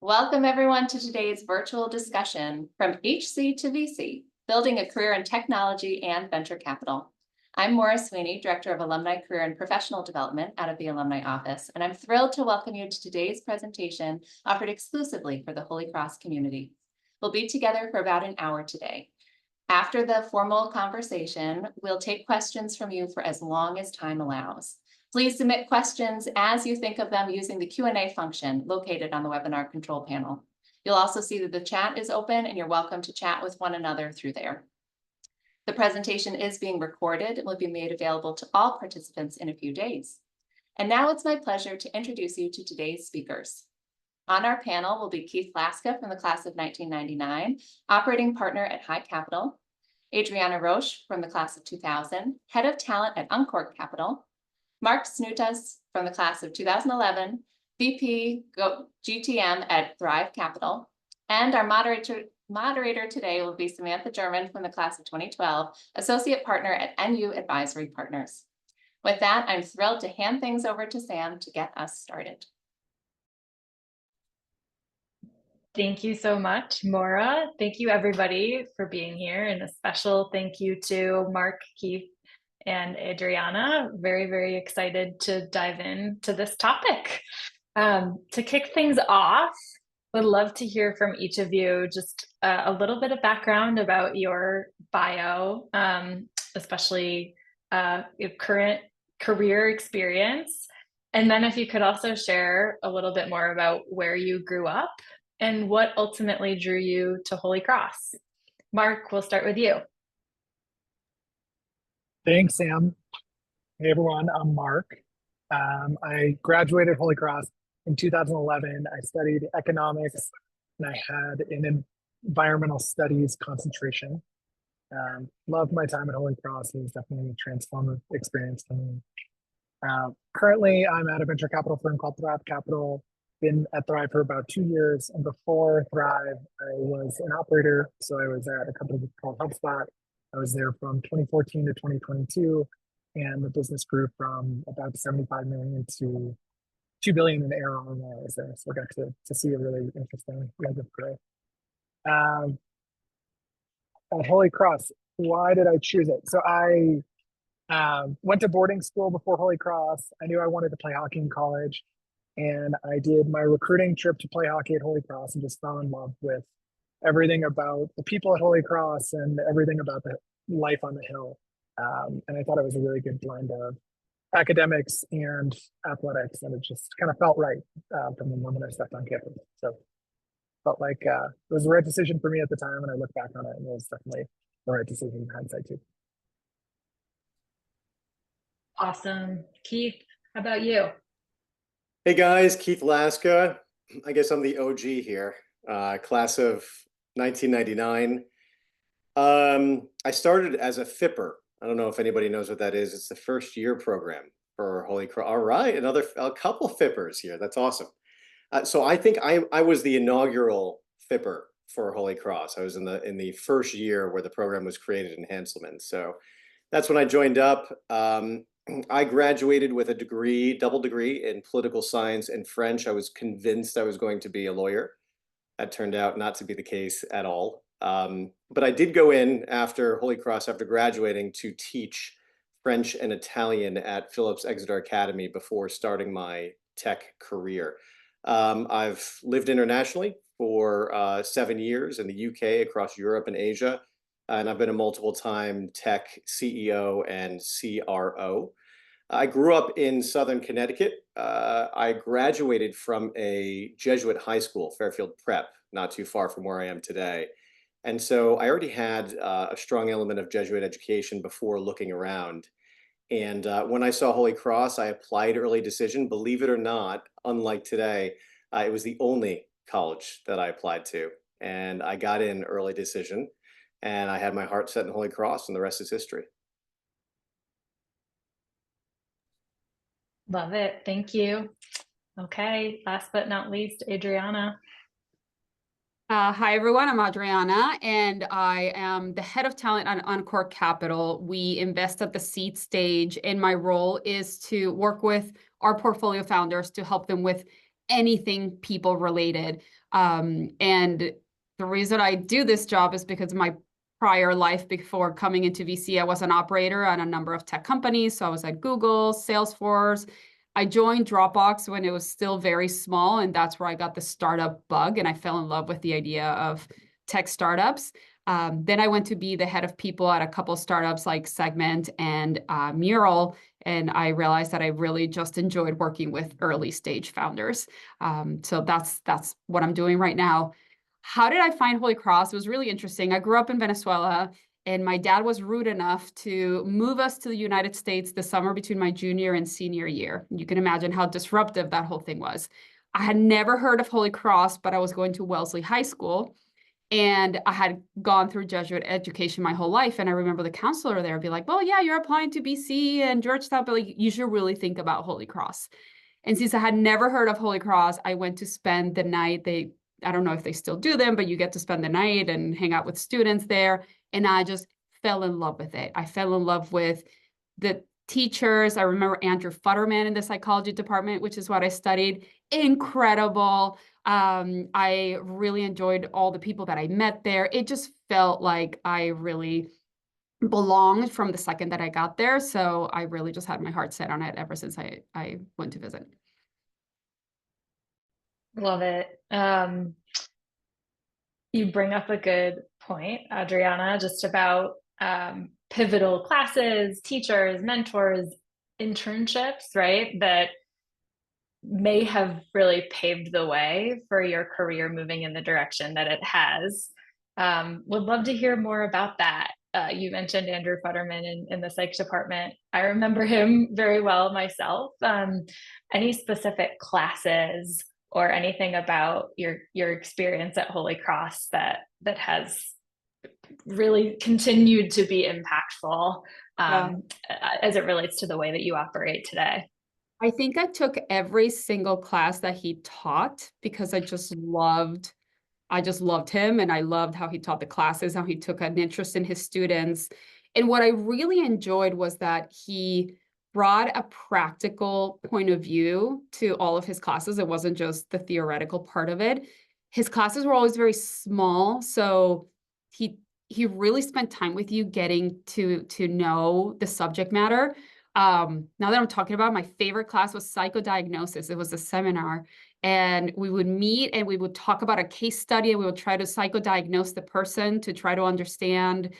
Welcome everyone to today's virtual discussion from HC to VC, Building a Career in Technology and Venture Capital. I'm Maura Sweeney, Director of Alumni Career and Professional Development out of the Alumni Office, and I'm thrilled to welcome you to today's presentation offered exclusively for the Holy Cross community. We'll be together for about an hour today. After the formal conversation, we'll take questions from you for as long as time allows. Please submit questions as you think of them using the Q&A function located on the webinar control panel. You'll also see that the chat is open and you're welcome to chat with one another through there. The presentation is being recorded and will be made available to all participants in a few days. And now it's my pleasure to introduce you to today's speakers. On our panel will be Keith Laska from the class of 1999, operating partner at High Capital, Adriana Roche from the class of 2000, head of talent at Uncork Capital, Mark Znutas from the class of 2011, VP GTM at Thrive Capital, and our moderator today will be Samantha German from the class of 2012, associate partner at NU Advisory Partners. With that, I'm thrilled to hand things over to Sam to get us started. Thank you so much, Maura. Thank you everybody for being here, and a special thank you to Mark, Keith, and Adriana. Very, very excited to dive into this topic. To kick things off, would love to hear from each of you just a little bit of background about your bio, especially your current career experience. And then if you could also share a little bit more about where you grew up and what ultimately drew you to Holy Cross. Mark, we'll start with you. Thanks, Sam. Hey, everyone, I'm Mark. I graduated Holy Cross in 2011. I studied economics and I had an environmental studies concentration. Loved my time at Holy Cross. It was definitely a transformative experience for me. Currently, I'm at a venture capital firm called Thrive Capital. Been at Thrive for about 2 years. And before Thrive, I was an operator. So I was at a company called HubSpot. I was there from 2014 to 2022, and the business grew from about 75 million to 2 billion in ARR while I was there. So I got to see a really interesting leg of growth. At Holy Cross, why did I choose it? So I went to boarding school before Holy Cross. I knew I wanted to play hockey in college, and I did my recruiting trip to play hockey at Holy Cross and just fell in love with everything about the people at Holy Cross and everything about the life on the hill. And I thought it was a really good blend of academics and athletics, and it just kind of felt right from the moment I stepped on campus. So felt like it was the right decision for me at the time, and I look back on it and it was definitely the right decision in hindsight too. Awesome. Keith, how about you? Hey guys, Keith Laska. I guess I'm the OG here, class of 1999. I started as a FIPper. I don't know if anybody knows what that is. It's the first year program for Holy Cross. All right, a couple FIPPers here. That's awesome. So I think I was the inaugural FIPper for Holy Cross. I was in the first year where the program was created in Hanselman. So that's when I joined up. I graduated with a degree, double degree in political science and French. I was convinced I was going to be a lawyer. That turned out not to be the case at all. But I did go in after Holy Cross, after graduating, to teach French and Italian at Phillips Exeter Academy before starting my tech career. I've lived internationally for 7 years in the UK, across Europe and Asia, and I've been a multiple-time tech CEO and CRO. I grew up in Southern Connecticut. I graduated from a Jesuit high school, Fairfield Prep, not too far from where I am today. And so I already had a strong element of Jesuit education before looking around. And when I saw Holy Cross, I applied early decision. Believe it or not, unlike today, it was the only college that I applied to. And I got in early decision, and I had my heart set in Holy Cross, and the rest is history. Love it. Thank you. Okay, last but not least, Adriana. Hi, everyone. I'm Adriana, and I am the head of talent at Uncork Capital. We invest at the seed stage, and my role is to work with our portfolio founders to help them with anything people related. And the reason I do this job is because my prior life before coming into VC, I was an operator on a number of tech companies. So I was at Google, Salesforce. I joined Dropbox when it was still very small, and that's where I got the startup bug, and I fell in love with the idea of tech startups. Then I went to be the head of people at a couple startups like Segment and Mural, and I realized that I really just enjoyed working with early stage founders. So that's what I'm doing right now. How did I find Holy Cross? It was really interesting. I grew up in Venezuela, and my dad was rude enough to move us to the United States the summer between my junior and senior year. You can imagine how disruptive that whole thing was. I had never heard of Holy Cross, but I was going to Wellesley High School, and I had gone through Jesuit education my whole life. And I remember the counselor there be like, well, yeah, you're applying to BC and Georgetown, but like, you should really think about Holy Cross. And since I had never heard of Holy Cross, I went to spend the night. I don't know if they still do them, but you get to spend the night and hang out with students there. And I just fell in love with it. I fell in love with the teachers. I remember Andrew Futterman in the psychology department, which is what I studied. Incredible. I really enjoyed all the people that I met there. It just felt like I really belonged from the second that I got there. So I really just had my heart set on it ever since I went to visit. Love it. You bring up a good point, Adriana, just about pivotal classes, teachers, mentors, internships, right? That may have really paved the way for your career moving in the direction that it has. Would love to hear more about that. You mentioned Andrew Futterman in the psych department. I remember him very well myself. Any specific classes or anything about your experience at Holy Cross that has really continued to be impactful as it relates to the way that you operate today? I think I took every single class that he taught because I just loved him, and I loved how he taught the classes, how he took an interest in his students. And what I really enjoyed was that he brought a practical point of view to all of his classes. It wasn't just the theoretical part of it. His classes were always very small, so he really spent time with you getting to know the subject matter. Now that I'm talking about, my favorite class was psychodiagnosis. It was a seminar, and we would meet and we would talk about a case study, and we would try to psychodiagnose the person to try to understand,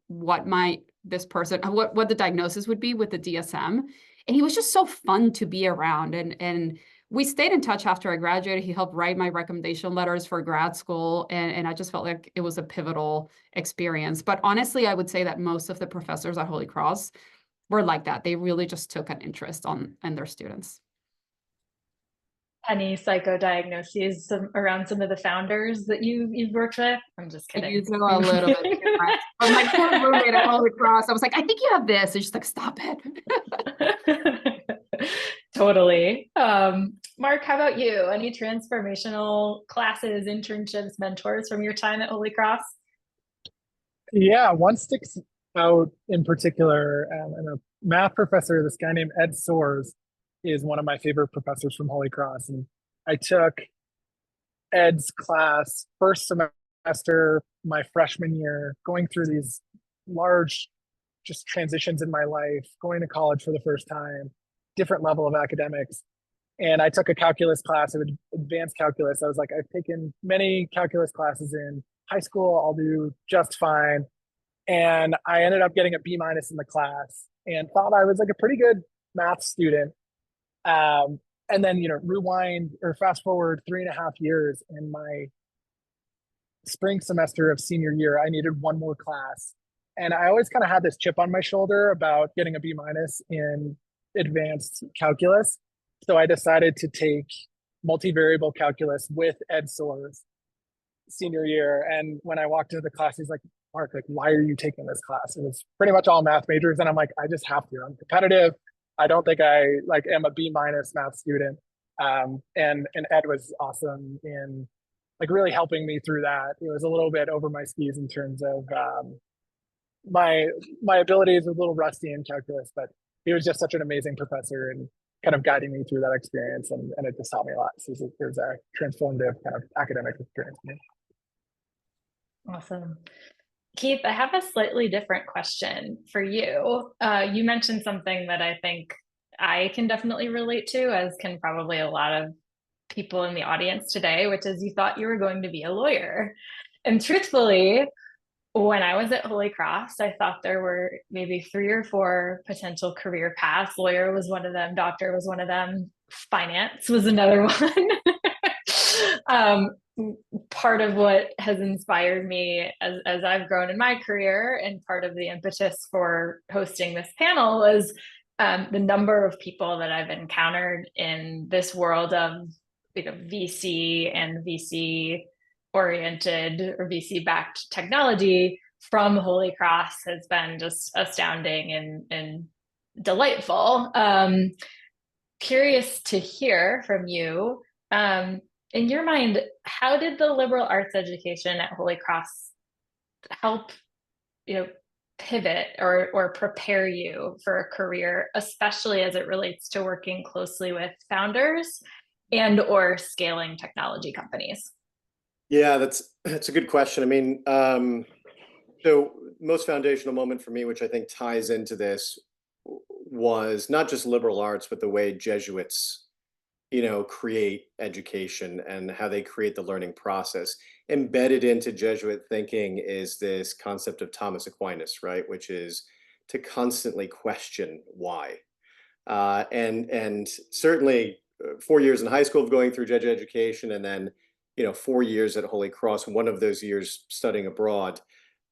what what the diagnosis would be with the DSM. And he was just so fun to be around. And we stayed in touch after I graduated. He helped write my recommendation letters for grad school. And I just felt like it was a pivotal experience. But honestly, I would say that most of the professors at Holy Cross were like that. They really just took an interest in their students. Any psychodiagnoses around some of the founders that you've worked with? I'm just kidding. You know, a little bit different. But my poor roommate at Holy Cross, I was like, I think you have this. And she's like, stop it. Totally. Mark, how about you? Any transformational classes, internships, mentors from your time at Holy Cross? Yeah, one sticks out in particular, and a math professor, this guy named Ed Soares, is one of my favorite professors from Holy Cross. And I took Ed's class first semester, my freshman year, going through these large just transitions in my life, going to college for the first time, different level of academics. And I took a calculus class, advanced calculus. I was like, I've taken many calculus classes in high school. I'll do just fine. And I ended up getting a B- in the class and thought I was like a pretty good math student. And then, rewind or fast forward 3.5 years, in my spring semester of senior year, I needed one more class. And I always kind of had this chip on my shoulder about getting a B- in advanced calculus. So I decided to take multivariable calculus with Ed Soares senior year. And when I walked into the class, he's like, Mark, like, why are you taking this class? It was pretty much all math majors. And I'm like, I just have to. I'm competitive. I don't think I am a B- math student. And Ed was awesome in really helping me through that. It was a little bit over my skis in terms of my abilities were a little rusty in calculus, but he was just such an amazing professor. kind of guiding me through that experience, and it just taught me a lot. So it was a transformative kind of academic experience for me. Awesome. Keith, I have a slightly different question for you. You mentioned something that I think I can definitely relate to, as can probably a lot of people in the audience today, which is you thought you were going to be a lawyer. And truthfully, when I was at Holy Cross, I thought there were maybe 3 or 4 potential career paths. Lawyer was one of them, doctor was one of them, finance was another one. Part of what has inspired me as I've grown in my career, and part of the impetus for hosting this panel, was the number of people that I've encountered in this world of VC and VC oriented or VC backed technology from Holy Cross has been just astounding and delightful. Curious to hear from you. In your mind, how did the liberal arts education at Holy Cross help, pivot or prepare you for a career, especially as it relates to working closely with founders and or scaling technology companies? Yeah, that's a good question. I mean, so most foundational moment for me, which I think ties into this, was not just liberal arts, but the way Jesuits create education and how they create the learning process. Embedded into Jesuit thinking is this concept of Thomas Aquinas, right? Which is to constantly question why. And certainly 4 years in high school of going through Jesuit education, and then 4 years at Holy Cross, one of those years studying abroad,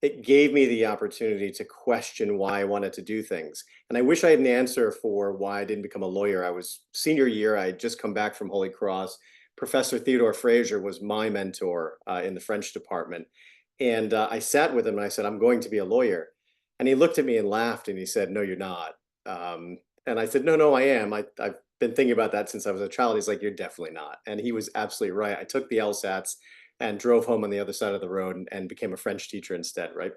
it gave me the opportunity to question why I wanted to do things. And I wish I had an answer for why I didn't become a lawyer. I was senior year, I had just come back from Holy Cross. Professor Theodore Fraser was my mentor in the French department. And I sat with him and I said, I'm going to be a lawyer. And he looked at me and laughed and he said, no, you're not. And I said, no, I am. I've been thinking about that since I was a child. He's like, you're definitely not. And he was absolutely right. I took the LSATs and drove home on the other side of the road and became a French teacher instead, right?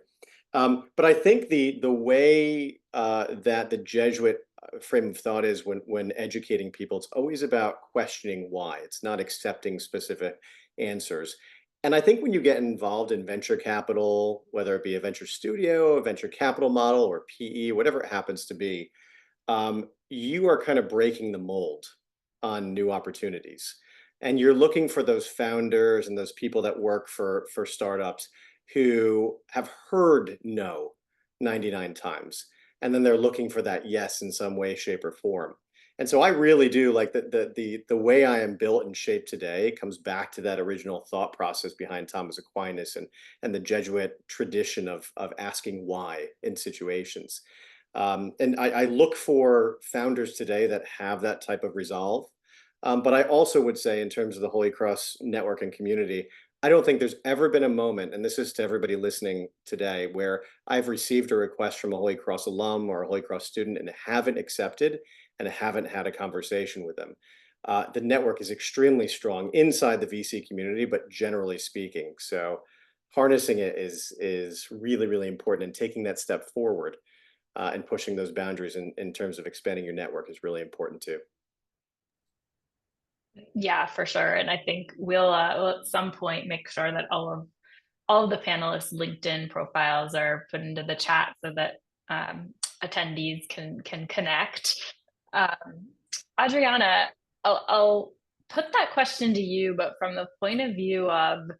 But I think the way that the Jesuit frame of thought is when educating people, it's always about questioning why. It's not accepting specific answers. And I think when you get involved in venture capital, whether it be a venture studio, a venture capital model, or PE, whatever it happens to be, you are kind of breaking the mold on new opportunities. And you're looking for those founders and those people that work for startups who have heard no 99 times. And then they're looking for that yes in some way, shape, or form. And so I really do like the way I am built and shaped today comes back to that original thought process behind Thomas Aquinas and the Jesuit tradition of asking why in situations. And I look for founders today that have that type of resolve. But I also would say, in terms of the Holy Cross network and community, I don't think there's ever been a moment, and this is to everybody listening today, where I've received a request from a Holy Cross alum or a Holy Cross student and haven't accepted and haven't had a conversation with them. The network is extremely strong inside the VC community, but generally speaking. So harnessing it is really, really important, and taking that step forward and pushing those boundaries in terms of expanding your network is really important too. Yeah, for sure. And I think we'll at some point make sure that all of the panelists' LinkedIn profiles are put into the chat so that attendees can connect. Adriana, I'll put that question to you, but from the point of view of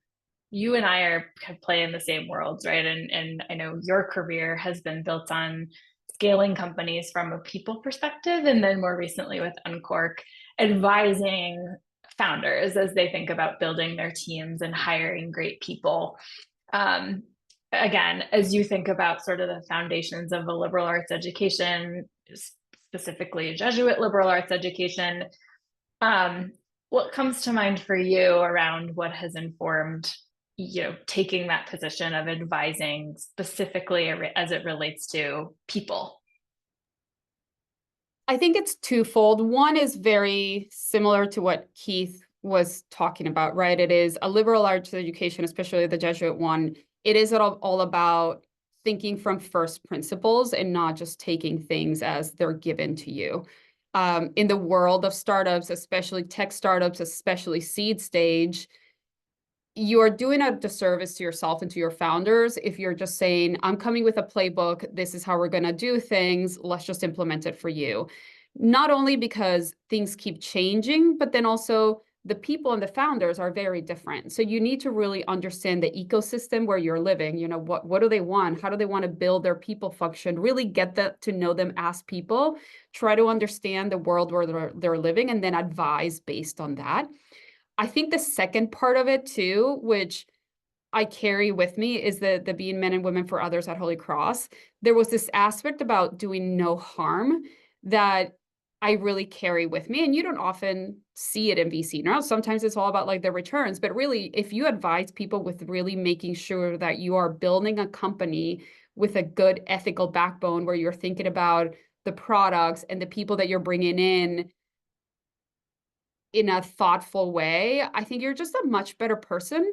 you and I are play in the same worlds, right? And I know your career has been built on scaling companies from a people perspective, and then more recently with Uncork, advising founders as they think about building their teams and hiring great people. Again, as you think about sort of the foundations of a liberal arts education, specifically Jesuit liberal arts education, what comes to mind for you around what has informed taking that position of advising specifically as it relates to people? I think it's twofold. One is very similar to what Keith was talking about, right? It is a liberal arts education, especially the Jesuit one. It is all about thinking from first principles and not just taking things as they're given to you. in the world of startups, especially tech startups, especially seed stage, you are doing a disservice to yourself and to your founders if you're just saying, I'm coming with a playbook, this is how we're going to do things, let's just implement it for you. Not only because things keep changing, but then also the people and the founders are very different. So you need to really understand the ecosystem where you're living. You know, what do they want? How do they want to build their people function? Really get to know them as people, try to understand the world where they're living, and then advise based on that. I think the second part of it too, which I carry with me, is the being men and women for others at Holy Cross. There was this aspect about doing no harm that I really carry with me. And you don't often see it in VC. Now, sometimes it's all about like the returns, but really, if you advise people with really making sure that you are building a company with a good ethical backbone where you're thinking about the products and the people that you're bringing in a thoughtful way, I think you're just a much better person.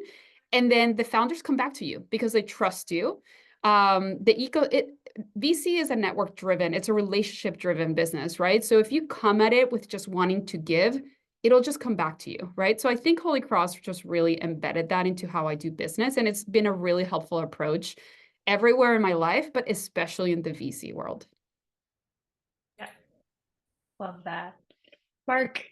And then the founders come back to you because they trust you. VC is a network driven, it's a relationship driven business, right? So if you come at it with just wanting to give, it'll just come back to you, right? So I think Holy Cross just really embedded that into how I do business. And it's been a really helpful approach everywhere in my life, but especially in the VC world. Yeah, love that. Mark,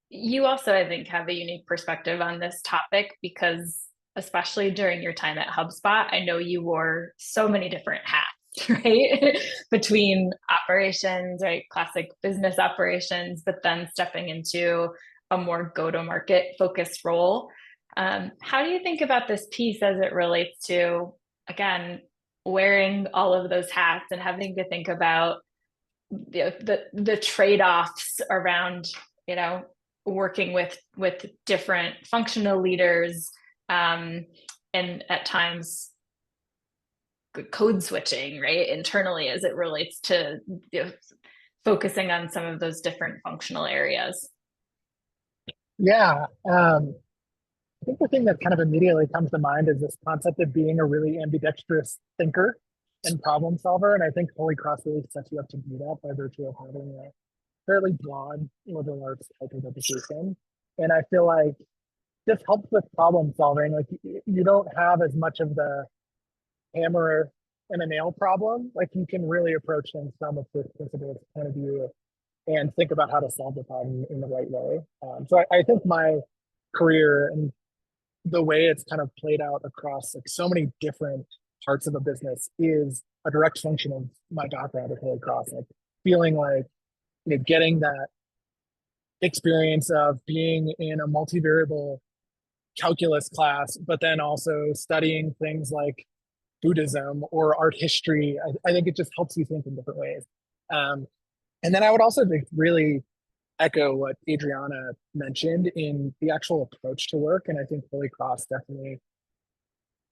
you also, I think, have a unique perspective on this topic because, especially during your time at HubSpot, I know you wore so many different hats, right? Between operations, right? Classic business operations, but then stepping into a more go-to-market focused role. How do you think about this piece as it relates to, again, wearing all of those hats and having to think about the trade-offs around, working with different functional leaders, and at times code switching, right, internally as it relates to focusing on some of those different functional areas? Yeah. I think the thing that kind of immediately comes to mind is this concept of being a really ambidextrous thinker and problem solver. And I think Holy Cross really sets you up to do that by virtue of having a fairly broad liberal arts type of education. And I feel like this helps with problem solving. Like you don't have as much of the hammer and a nail problem. Like you can really approach things from a first principles point of view and think about how to solve the problem in the right way. So I think my career and the way it's kind of played out across like so many different parts of a business is a direct function of my background at Holy Cross. Like feeling like, getting that experience of being in a multivariable calculus class, but then also studying things like Buddhism or art history. I think it just helps you think in different ways. And then I would also really echo what Adriana mentioned in the actual approach to work. And I think Holy Cross definitely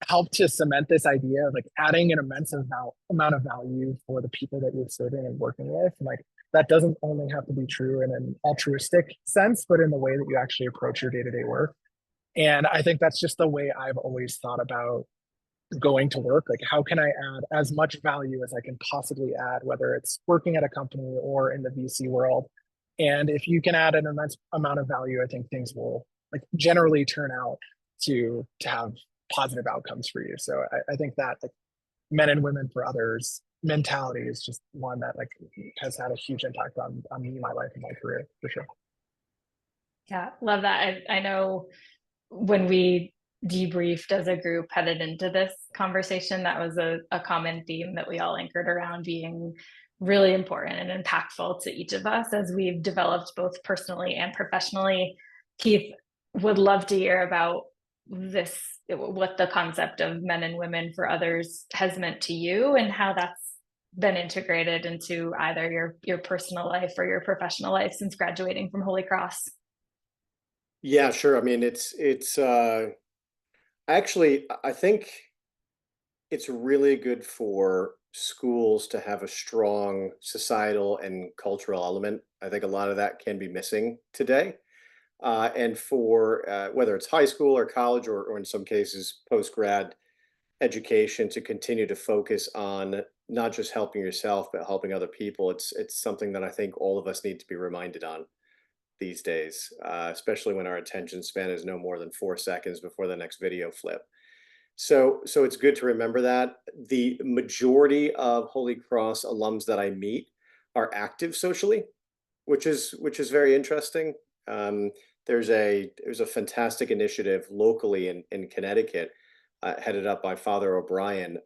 helped to cement this idea of like adding an immense amount of value for the people that you're serving and working with. And like that doesn't only have to be true in an altruistic sense, but in the way that you actually approach your day-to-day work. And I think that's just the way I've always thought about going to work. Like, how can I add as much value as I can possibly add, whether it's working at a company or in the VC world? And if you can add an immense amount of value, I think things will like generally turn out to have positive outcomes for you. So I think that like men and women for others mentality is just one that like has had a huge impact on me, my life, and my career for sure. Yeah, love that. I know when we debriefed as a group headed into this conversation, that was a common theme that we all anchored around being really important and impactful to each of us as we've developed both personally and professionally. Keith, would love to hear about this, what the concept of men and women for others has meant to you and how that's been integrated into either your personal life or your professional life since graduating from Holy Cross. Yeah, sure. I mean, it's actually, I think it's really good for schools to have a strong societal and cultural element. I think a lot of that can be missing today. And for whether it's high school or college or in some cases post-grad education, to continue to focus on not just helping yourself, but helping other people. It's something that I think all of us need to be reminded on these days, especially when our attention span is no more than 4 seconds before the next video flip. So it's good to remember that. The majority of Holy Cross alums that I meet are active socially, which is very interesting. Um, there's a fantastic initiative locally in Connecticut, headed up by Father O'Brien,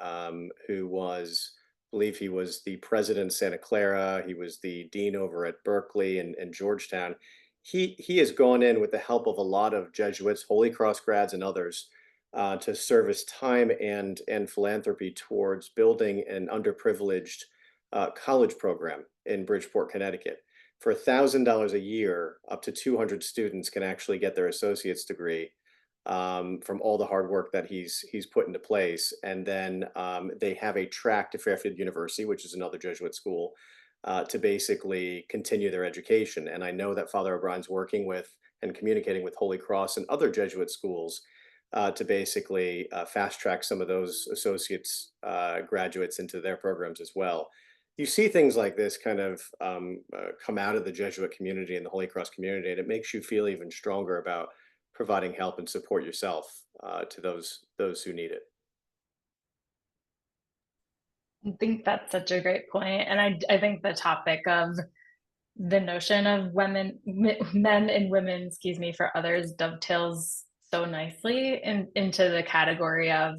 who was, I believe he was the president of Santa Clara. He was the dean over at Berkeley and Georgetown. He has gone in with the help of a lot of Jesuits, Holy Cross grads, and others, to service time and philanthropy towards building an underprivileged college program in Bridgeport, Connecticut. For $1,000 a year, up to 200 students can actually get their associate's degree, from all the hard work that he's put into place. And then they have a track to Fairfield University, which is another Jesuit school, to basically continue their education. And I know that Father O'Brien's working with and communicating with Holy Cross and other Jesuit schools, to basically fast track some of those associates graduates into their programs as well. You see things like this kind of come out of the Jesuit community and the Holy Cross community, and it makes you feel even stronger about providing help and support yourself to those who need it. I think that's such a great point. And I think the topic of the notion of men and women, excuse me, for others dovetails so nicely into the category of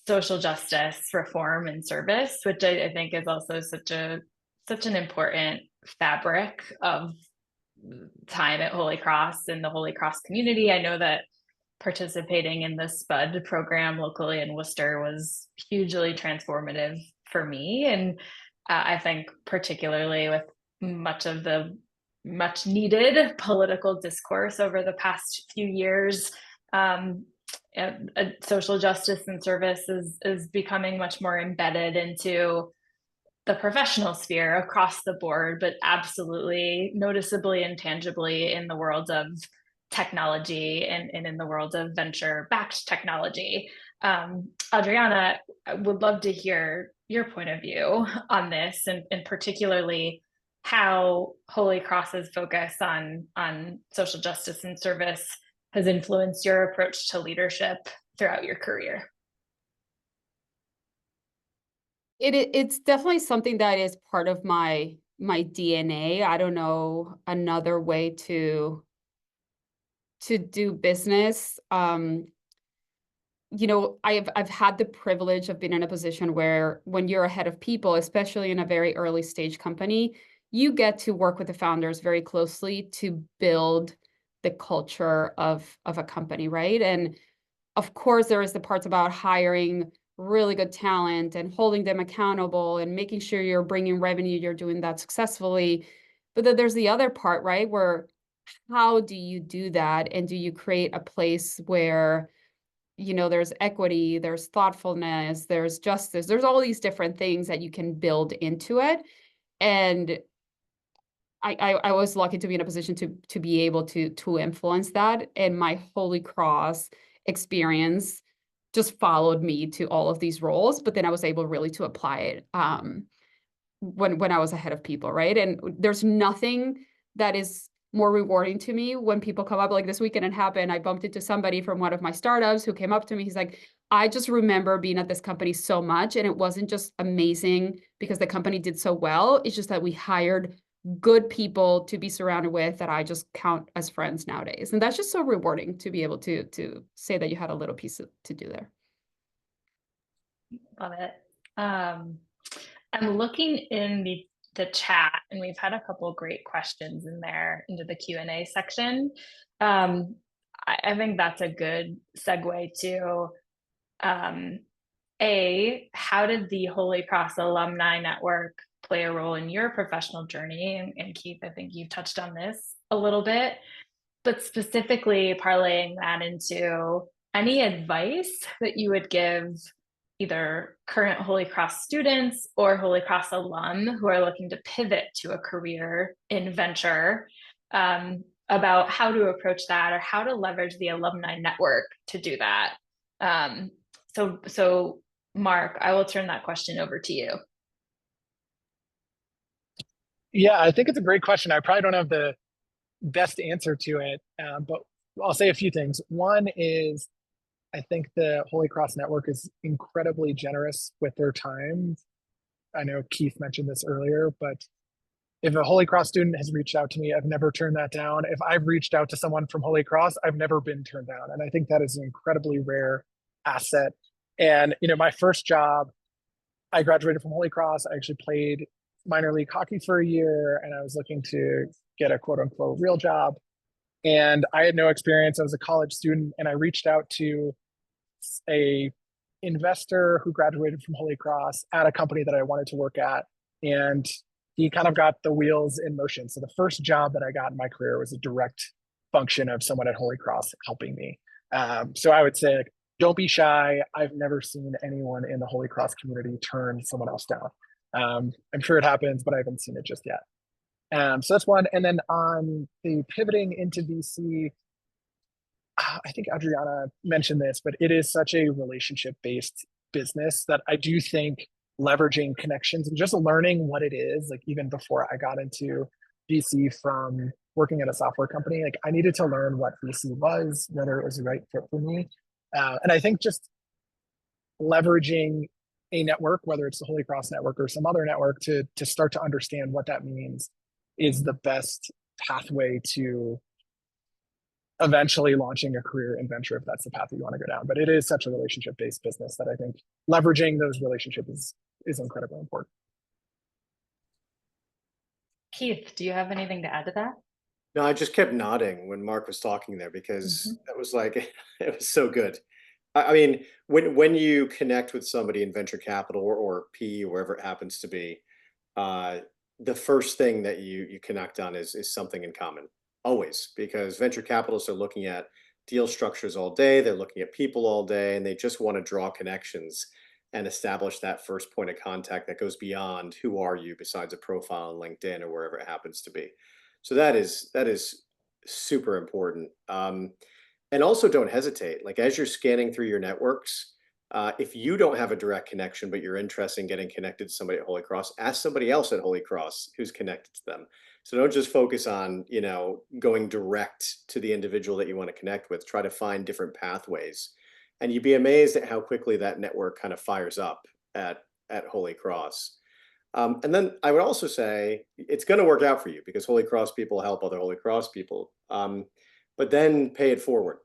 social justice, reform, and service, which I think is also such an important fabric of time at Holy Cross and the Holy Cross community. I know that participating in the SPUD program locally in Worcester was hugely transformative for me. And I think particularly with much of the much needed political discourse over the past few years, social justice and service is becoming much more embedded into the professional sphere across the board, but absolutely noticeably and tangibly in the world of technology and in the world of venture-backed technology. Adriana, I would love to hear your point of view on this, and particularly how Holy Cross's focus on social justice and service has influenced your approach to leadership throughout your career. It's definitely something that is part of my DNA. I don't know another way to do business. You know, I've had the privilege of being in a position where when you're ahead of people, especially in a very early stage company, you get to work with the founders very closely to build the culture of a company, right? And of course, there is the parts about hiring really good talent and holding them accountable and making sure you're bringing revenue, you're doing that successfully. But then there's the other part, right? Where how do you do that? And do you create a place where, you know, there's equity, there's thoughtfulness, there's justice, there's all these different things that you can build into it. And I was lucky to be in a position to be able to influence that. And my Holy Cross experience just followed me to all of these roles, but then I was able really to apply it when I was ahead of people, right? And there's nothing that is more rewarding to me when people come up. Like this weekend it happened, I bumped into somebody from one of my startups who came up to me. He's like, I just remember being at this company so much, and it wasn't just amazing because the company did so well. It's just that we hired good people to be surrounded with that I just count as friends nowadays. And that's just so rewarding to be able to say that you had a little piece to do there. Love it. I'm looking in the chat, and we've had a couple of great questions in there into the Q&A section. I think that's a good segue to how did the Holy Cross Alumni Network play a role in your professional journey? And Keith, I think you've touched on this a little bit, but specifically parlaying that into any advice that you would give either current Holy Cross students or Holy Cross alum who are looking to pivot to a career in venture, about how to approach that or how to leverage the alumni network to do that. So Mark, I will turn that question over to you. Yeah, I think it's a great question. I probably don't have the best answer to it, but I'll say a few things. One is I think the Holy Cross Network is incredibly generous with their time. I know Keith mentioned this earlier, but if a Holy Cross student has reached out to me, I've never turned that down. If I've reached out to someone from Holy Cross, I've never been turned down. And I think that is an incredibly rare asset. And, my first job, I graduated from Holy Cross. I actually played minor league hockey for a year, and I was looking to get a quote unquote real job. And I had no experience. I was a college student, and I reached out to a investor who graduated from Holy Cross at a company that I wanted to work at. And he kind of got the wheels in motion. So the first job that I got in my career was a direct function of someone at Holy Cross helping me. So I would say, like, don't be shy. I've never seen anyone in the Holy Cross community turn someone else down. I'm sure it happens, but I haven't seen it just yet. So that's one. And then on the pivoting into VC, I think Adriana mentioned this, but it is such a relationship-based business that I do think leveraging connections and just learning what it is, like even before I got into VC from working at a software company, like I needed to learn what VC was, whether it was the right fit for me. And I think just leveraging a network, whether it's the Holy Cross network or some other network, to start to understand what that means is the best pathway to eventually launching a career in venture, if that's the path that you want to go down. But it is such a relationship-based business that I think leveraging those relationships is incredibly important. Keith, do you have anything to add to that? No, I just kept nodding when Mark was talking there because that was like, it was so good. I mean, when you connect with somebody in venture capital or PE, wherever it happens to be, the first thing that you connect on is something in common, always, because venture capitalists are looking at deal structures all day, they're looking at people all day, and they just want to draw connections and establish that first point of contact that goes beyond who are you besides a profile on LinkedIn or wherever it happens to be. So that is super important. And also don't hesitate. Like as you're scanning through your networks, if you don't have a direct connection, but you're interested in getting connected to somebody at Holy Cross, ask somebody else at Holy Cross who's connected to them. So don't just focus on, going direct to the individual that you want to connect with. Try to find different pathways. And you'd be amazed at how quickly that network kind of fires up at Holy Cross. And then I would also say it's going to work out for you because Holy Cross people help other Holy Cross people. But then pay it forward.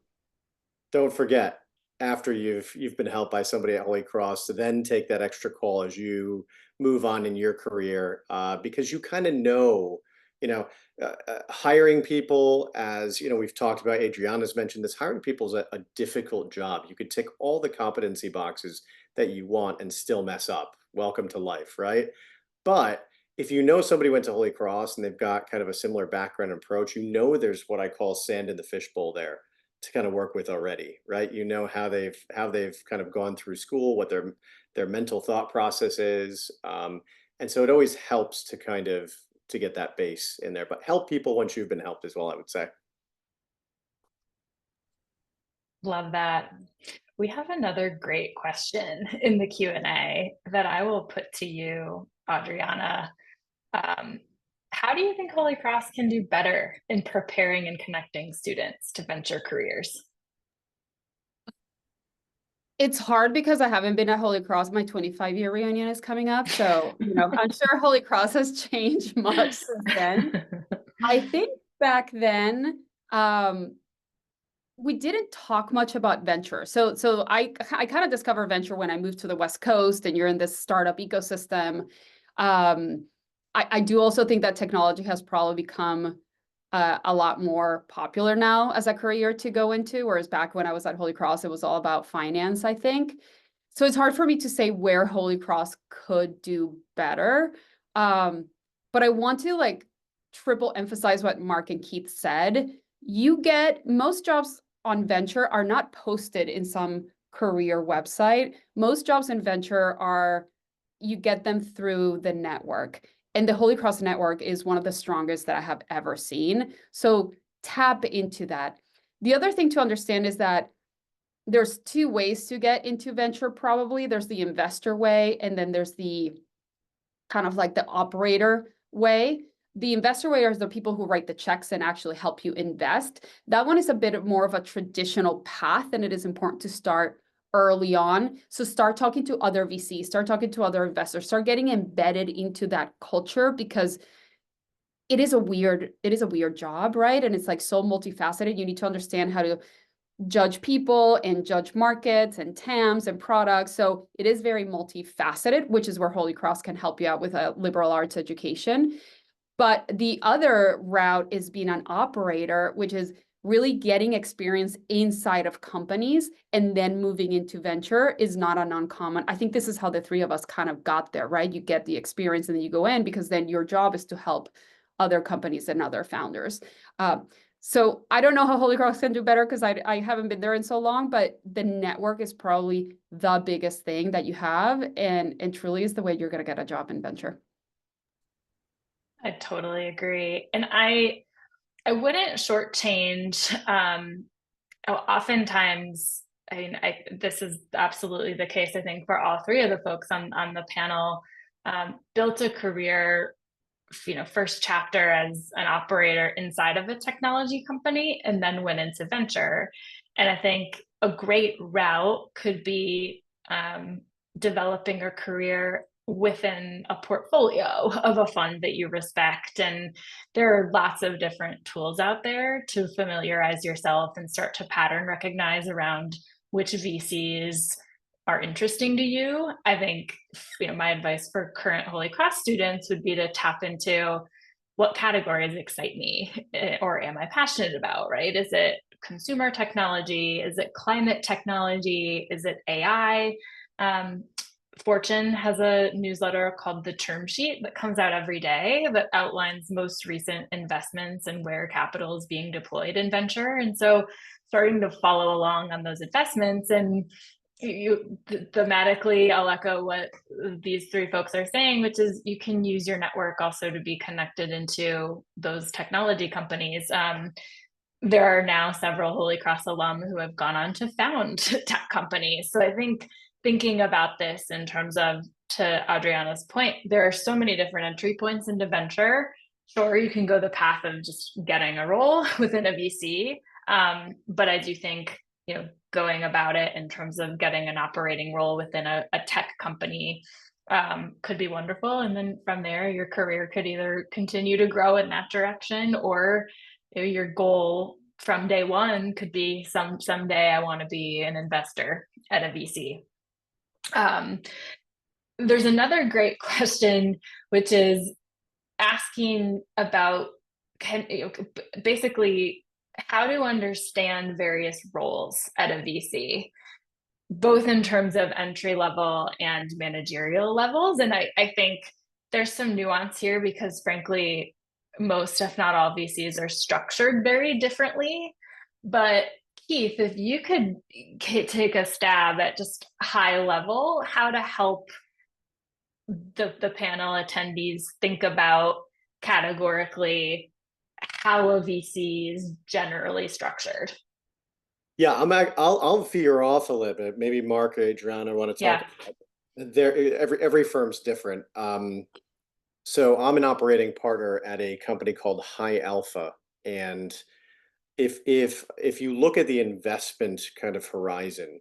Don't forget, after you've been helped by somebody at Holy Cross, to then take that extra call as you move on in your career, because you kind of know, hiring people, as we've talked about. Adriana's mentioned this. Hiring people is a difficult job. You could tick all the competency boxes that you want and still mess up. Welcome to life, right? But if you know somebody went to Holy Cross and they've got kind of a similar background approach, there's what I call sand in the fishbowl there to kind of work with already, right? How they've kind of gone through school, what their mental thought process is, and so it always helps to kind of to get that base in there. But help people once you've been helped as well, I would say. Love that. We have another great question in the Q&A that I will put to you, Adriana. How do you think Holy Cross can do better in preparing and connecting students to venture careers? It's hard because I haven't been at Holy Cross. My 25-year reunion is coming up. So, I'm sure Holy Cross has changed much since then. I think back then, we didn't talk much about venture. So I kind of discovered venture when I moved to the West Coast and you're in this startup ecosystem. I do also think that technology has probably become a lot more popular now as a career to go into, whereas back when I was at Holy Cross, it was all about finance, I think. So it's hard for me to say where Holy Cross could do better. But I want to triple emphasize what Mark and Keith said. Most jobs on venture are not posted in some career website. Most jobs in venture you get them through the network. And the Holy Cross network is one of the strongest that I have ever seen. So tap into that. The other thing to understand is that there's two ways to get into venture probably. There's the investor way, and then there's the kind of like the operator way. The investor way is the people who write the checks and actually help you invest. That one is a bit more of a traditional path, and it is important to start early on. So start talking to other VCs, start talking to other investors, start getting embedded into that culture, because it is a weird job, right? And it's like so multifaceted. You need to understand how to judge people and judge markets and TAMs and products. So it is very multifaceted, which is where Holy Cross can help you out with a liberal arts education. But the other route is being an operator, which is really getting experience inside of companies and then moving into venture is not an uncommon. I think this is how the three of us kind of got there, right? You get the experience and then you go in, because then your job is to help other companies and other founders. So I don't know how Holy Cross can do better, because I haven't been there in so long, but the network is probably the biggest thing that you have, and truly is the way you're going to get a job in venture. I totally agree. And I wouldn't shortchange, oftentimes, I mean, this is absolutely the case, I think, for all three of the folks on the panel, built a career, first chapter as an operator inside of a technology company and then went into venture. And I think a great route could be developing a career within a portfolio of a fund that you respect. And there are lots of different tools out there to familiarize yourself and start to pattern recognize around which VCs are interesting to you. I think, my advice for current Holy Cross students would be to tap into what categories excite me or am I passionate about, right? Is it consumer technology? Is it climate technology? Is it AI? Fortune has a newsletter called The Term Sheet that comes out every day that outlines most recent investments and where capital is being deployed in venture. And so starting to follow along on those investments, and you thematically, I'll echo what these three folks are saying, which is you can use your network also to be connected into those technology companies. There are now several Holy Cross alum who have gone on to found tech companies. So I think thinking about this in terms of, to Adriana's point, there are so many different entry points into venture. Sure, you can go the path of just getting a role within a VC, but I do think, going about it in terms of getting an operating role within a tech company could be wonderful. And then from there, your career could either continue to grow in that direction, or your goal from day one could be someday I want to be an investor at a VC. There's another great question, which is asking about basically how to understand various roles at a VC, both in terms of entry level and managerial levels. And I think there's some nuance here, because frankly, most, if not all, VCs are structured very differently. But Keith, if you could take a stab at just high level, how to help the panel attendees think about categorically how a VC is generally structured. Yeah, I'll veer off a little bit. Maybe Mark or Adriana want to talk about every firm's different. So I'm an operating partner at a company called High Alpha, and if you look at the investment kind of horizon,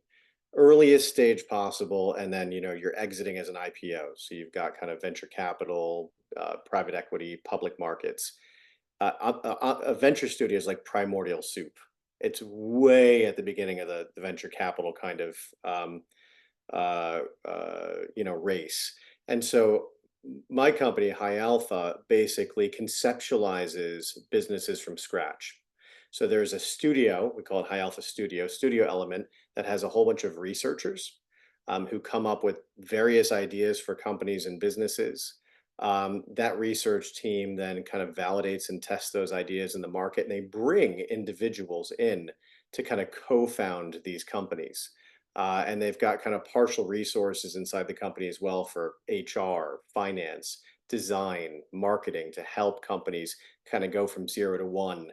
earliest stage possible, and then you're exiting as an IPO. So you've got kind of venture capital, private equity, public markets. A venture studio is like primordial soup. It's way at the beginning of the venture capital kind of race. And so my company, High Alpha, basically conceptualizes businesses from scratch. So there's a studio, we call it High Alpha Studio element, that has a whole bunch of researchers who come up with various ideas for companies and businesses. That research team then kind of validates and tests those ideas in the market, and they bring individuals in to kind of co-found these companies. And they've got kind of partial resources inside the company as well for HR, finance, design, marketing, to help companies kind of go from 0 to 1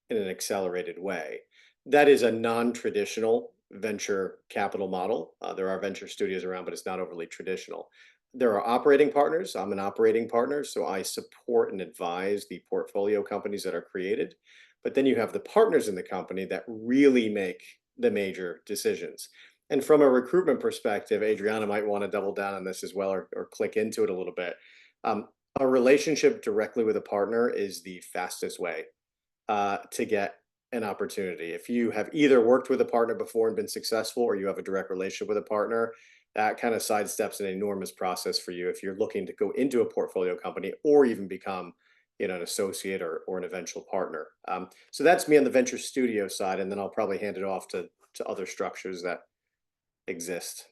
in an accelerated way. That is a non-traditional venture capital model. There are venture studios around, but it's not overly traditional. There are operating partners. I'm an operating partner, so I support and advise the portfolio companies that are created. But then you have the partners in the company that really make the major decisions. And from a recruitment perspective, Adriana might want to double down on this as well, or click into it a little bit. A relationship directly with a partner is the fastest way to get an opportunity. If you have either worked with a partner before and been successful, or you have a direct relationship with a partner, that kind of sidesteps an enormous process for you if you're looking to go into a portfolio company or even become, an associate or an eventual partner. So that's me on the venture studio side, and then I'll probably hand it off to other structures that exist.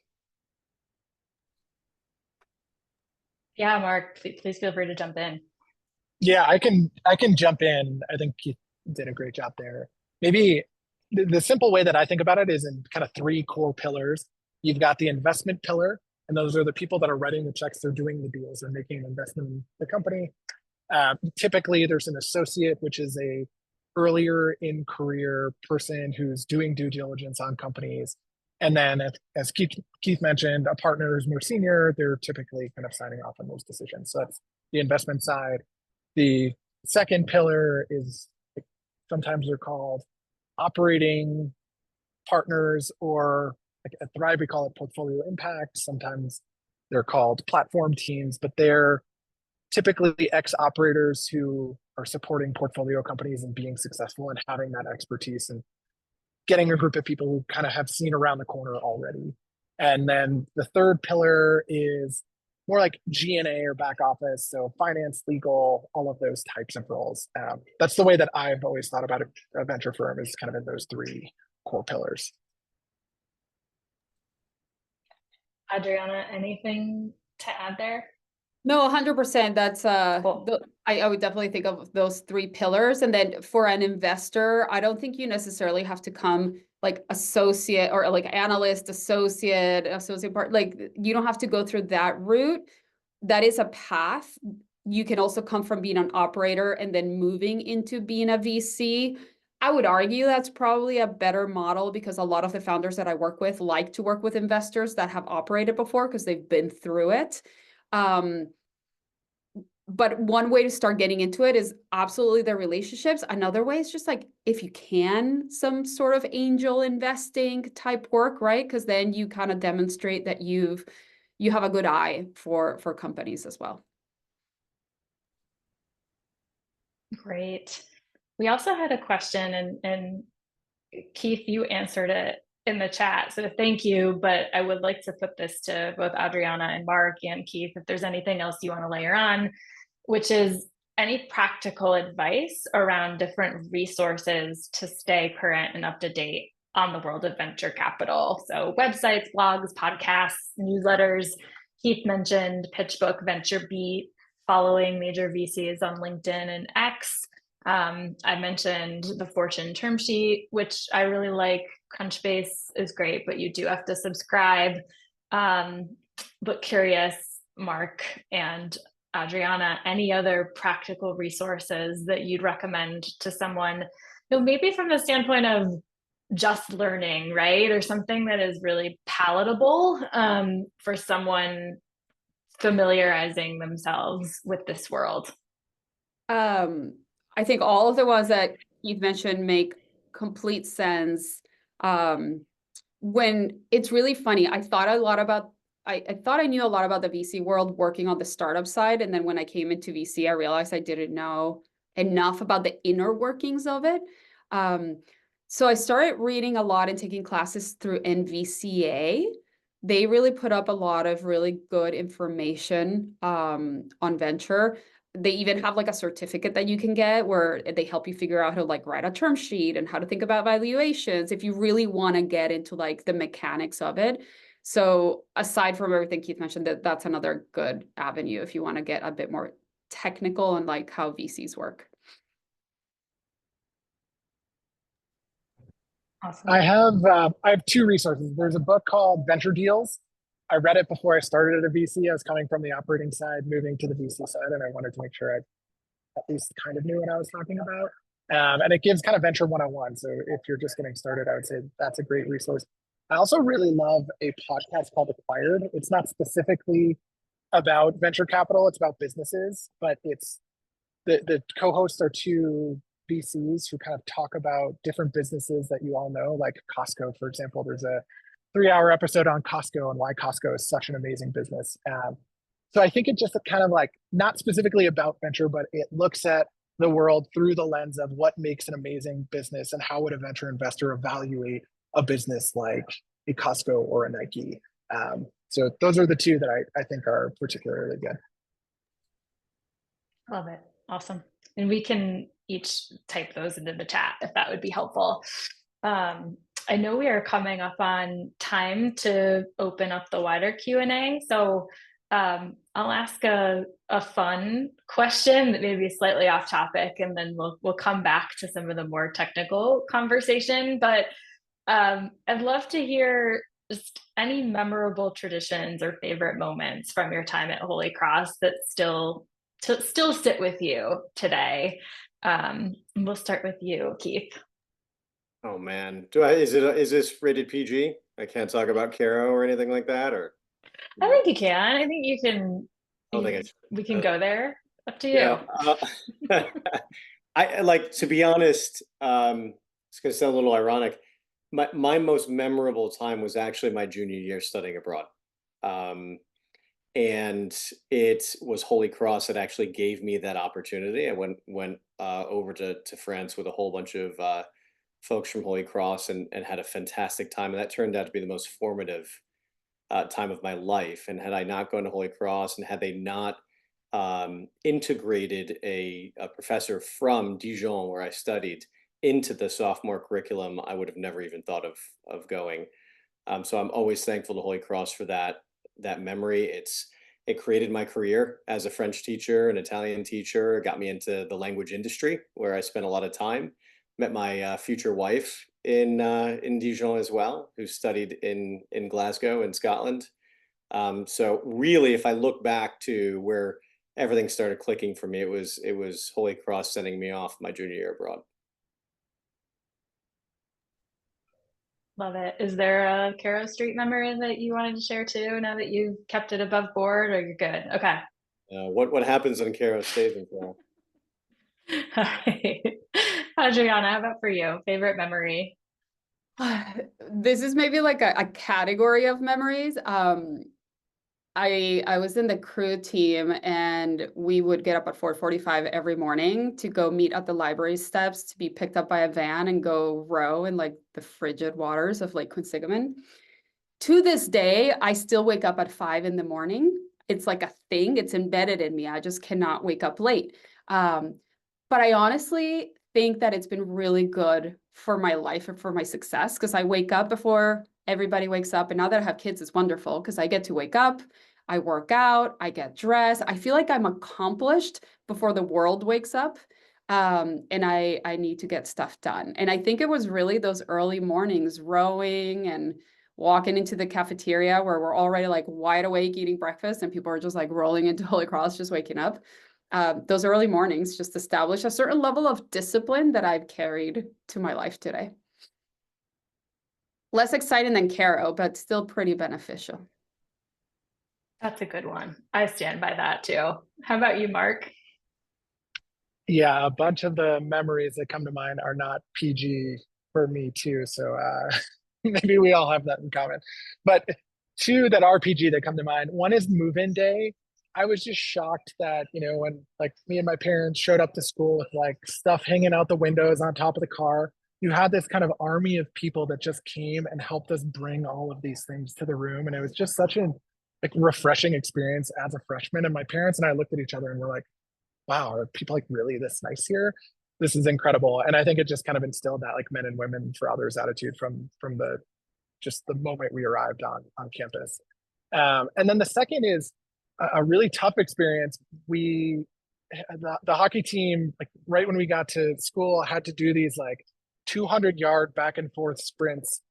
Yeah, Mark, please feel free to jump in. Yeah, I can jump in. I think you did a great job there. Maybe the simple way that I think about it is in kind of three core pillars. You've got the investment pillar, and those are the people that are writing the checks, they're doing the deals, they're making an investment in the company. Typically, there's an associate, which is a earlier in career person who's doing due diligence on companies. And then, as Keith mentioned, a partner who's more senior, they're typically kind of signing off on those decisions. So that's the investment side. The second pillar is, sometimes they're called operating partners, or like at Thrive, we call it portfolio impact. Sometimes they're called platform teams, but they're typically ex-operators who are supporting portfolio companies and being successful and having that expertise and getting a group of people who kind of have seen around the corner already. And then the third pillar is more like G&A or back office, so finance, legal, all of those types of roles. That's the way that I've always thought about a venture firm, is kind of in those three core pillars. Adriana, anything to add there? No, 100%. That's Cool. I would definitely think of those three pillars. And then for an investor, I don't think you necessarily have to come like associate or like analyst, associate part. Like you don't have to go through that route. That is a path. You can also come from being an operator and then moving into being a VC. I would argue that's probably a better model, because a lot of the founders that I work with like to work with investors that have operated before because they've been through it. But one way to start getting into it is absolutely their relationships. Another way is just like, if you can, some sort of angel investing type work, right? Because then you kind of demonstrate that you have a good eye for companies as well. Great. We also had a question, and Keith, you answered it in the chat, so thank you, but I would like to put this to both Adriana and Mark and Keith, if there's anything else you want to layer on, which is any practical advice around different resources to stay current and up to date on the world of venture capital. So websites, blogs, podcasts, newsletters. Keith mentioned PitchBook, VentureBeat, following major VCs on LinkedIn and X. I mentioned the Fortune term sheet, which I really like. Crunchbase is great, but you do have to subscribe. But curious, Mark and Adriana, any other practical resources that you'd recommend to someone, maybe from the standpoint of just learning, right? Or something that is really palatable for someone familiarizing themselves with this world? I think all of the ones that you've mentioned make complete sense. When it's really funny, I thought I knew a lot about the VC world working on the startup side. And then when I came into VC, I realized I didn't know enough about the inner workings of it. So I started reading a lot and taking classes through NVCA. They really put up a lot of really good information on venture. They even have like a certificate that you can get where they help you figure out how to like write a term sheet and how to think about valuations if you really want to get into like the mechanics of it. So aside from everything Keith mentioned, that's another good avenue if you want to get a bit more technical on like how VCs work. Awesome. I have two resources. There's a book called Venture Deals. I read it before I started at a VC. I was coming from the operating side, moving to the VC side, and I wanted to make sure I at least kind of knew what I was talking about. And it gives kind of venture 101. So if you're just getting started, I would say that's a great resource. I also really love a podcast called Acquired. It's not specifically about venture capital, it's about businesses, but it's the co-hosts are two VCs who kind of talk about different businesses that you all know, like Costco, for example. There's a 3-hour episode on Costco and why Costco is such an amazing business. So I think it just kind of like not specifically about venture, but it looks at the world through the lens of what makes an amazing business and how would a venture investor evaluate a business like a Costco or a Nike. So those are the two that I think are particularly good. Love it. Awesome. And we can each type those into the chat if that would be helpful. I know we are coming up on time to open up the wider Q&A. So I'll ask a fun question that may be slightly off topic, and then we'll come back to some of the more technical conversation. But I'd love to hear just any memorable traditions or favorite moments from your time at Holy Cross that still sit with you today. We'll start with you, Keith. Oh man, is this rated PG? I can't talk about Caro or anything like that, or I think you can. I think you can. I don't think I should. We can go there. Up to you. Yeah, I like, to be honest. It's gonna sound a little ironic. My most memorable time was actually my junior year studying abroad. And it was Holy Cross that actually gave me that opportunity. I went over to France with a whole bunch of folks from Holy Cross and had a fantastic time. And that turned out to be the most formative time of my life. And had I not gone to Holy Cross, and had they not integrated a professor from Dijon, where I studied, into the sophomore curriculum, I would have never even thought of going. So I'm always thankful to Holy Cross for that memory. It created my career as a French teacher, an Italian teacher. It got me into the language industry, where I spent a lot of time. Met my future wife in Dijon as well, who studied in Glasgow in Scotland. So really, if I look back to where everything started clicking for me, it was Holy Cross sending me off my junior year abroad. Love it. Is there a Caro Street memory that you wanted to share too, now that you've kept it above board, or you're good? Okay. What happens in Caro stays in Caro. All right. Adriana, how about for you? Favorite memory? This is maybe like a category of memories. I was in the crew team, and we would get up at 4:45 every morning to go meet at the library steps to be picked up by a van and go row in like the frigid waters of Lake Quinsigamond. To this day, I still wake up at 5 in the morning. It's like a thing. It's embedded in me. I just cannot wake up late. But I honestly think that it's been really good for my life and for my success, because I wake up before everybody wakes up. And now that I have kids, it's wonderful because I get to wake up, I work out, I get dressed. I feel like I'm accomplished before the world wakes up. And I need to get stuff done. And I think it was really those early mornings, rowing and walking into the cafeteria where we're already like wide awake eating breakfast, and people are just like rolling into Holy Cross, just waking up. Those early mornings just establish a certain level of discipline that I've carried to my life today. Less exciting than Caro, but still pretty beneficial. That's a good one. I stand by that too. How about you, Mark? Yeah, a bunch of the memories that come to mind are not PG for me too. So maybe we all have that in common. But two that are PG that come to mind. One is move-in day. I was just shocked that, when like me and my parents showed up to school with like stuff hanging out the windows on top of the car, you had this kind of army of people that just came and helped us bring all of these things to the room. And it was just such an refreshing experience as a freshman. And my parents and I looked at each other and were like, wow, are people like really this nice here? This is incredible. And I think it just kind of instilled that like men and women for others attitude from the moment we arrived on campus. And then the second is a really tough experience. The hockey team, like right when we got to school, had to do these like 200-yard back and forth sprints,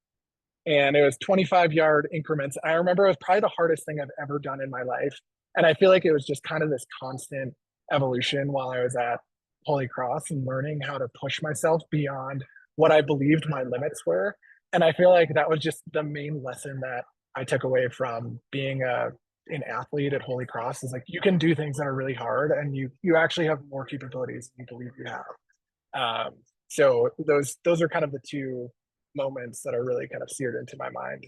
and it was 25-yard increments. I remember it was probably the hardest thing I've ever done in my life, and I feel like it was just kind of this constant evolution while I was at Holy Cross and learning how to push myself beyond what I believed my limits were. And I feel like that was just the main lesson that I took away from being an athlete at Holy Cross is like you can do things that are really hard and you actually have more capabilities than you believe you have. So those are kind of the two moments that are really kind of seared into my mind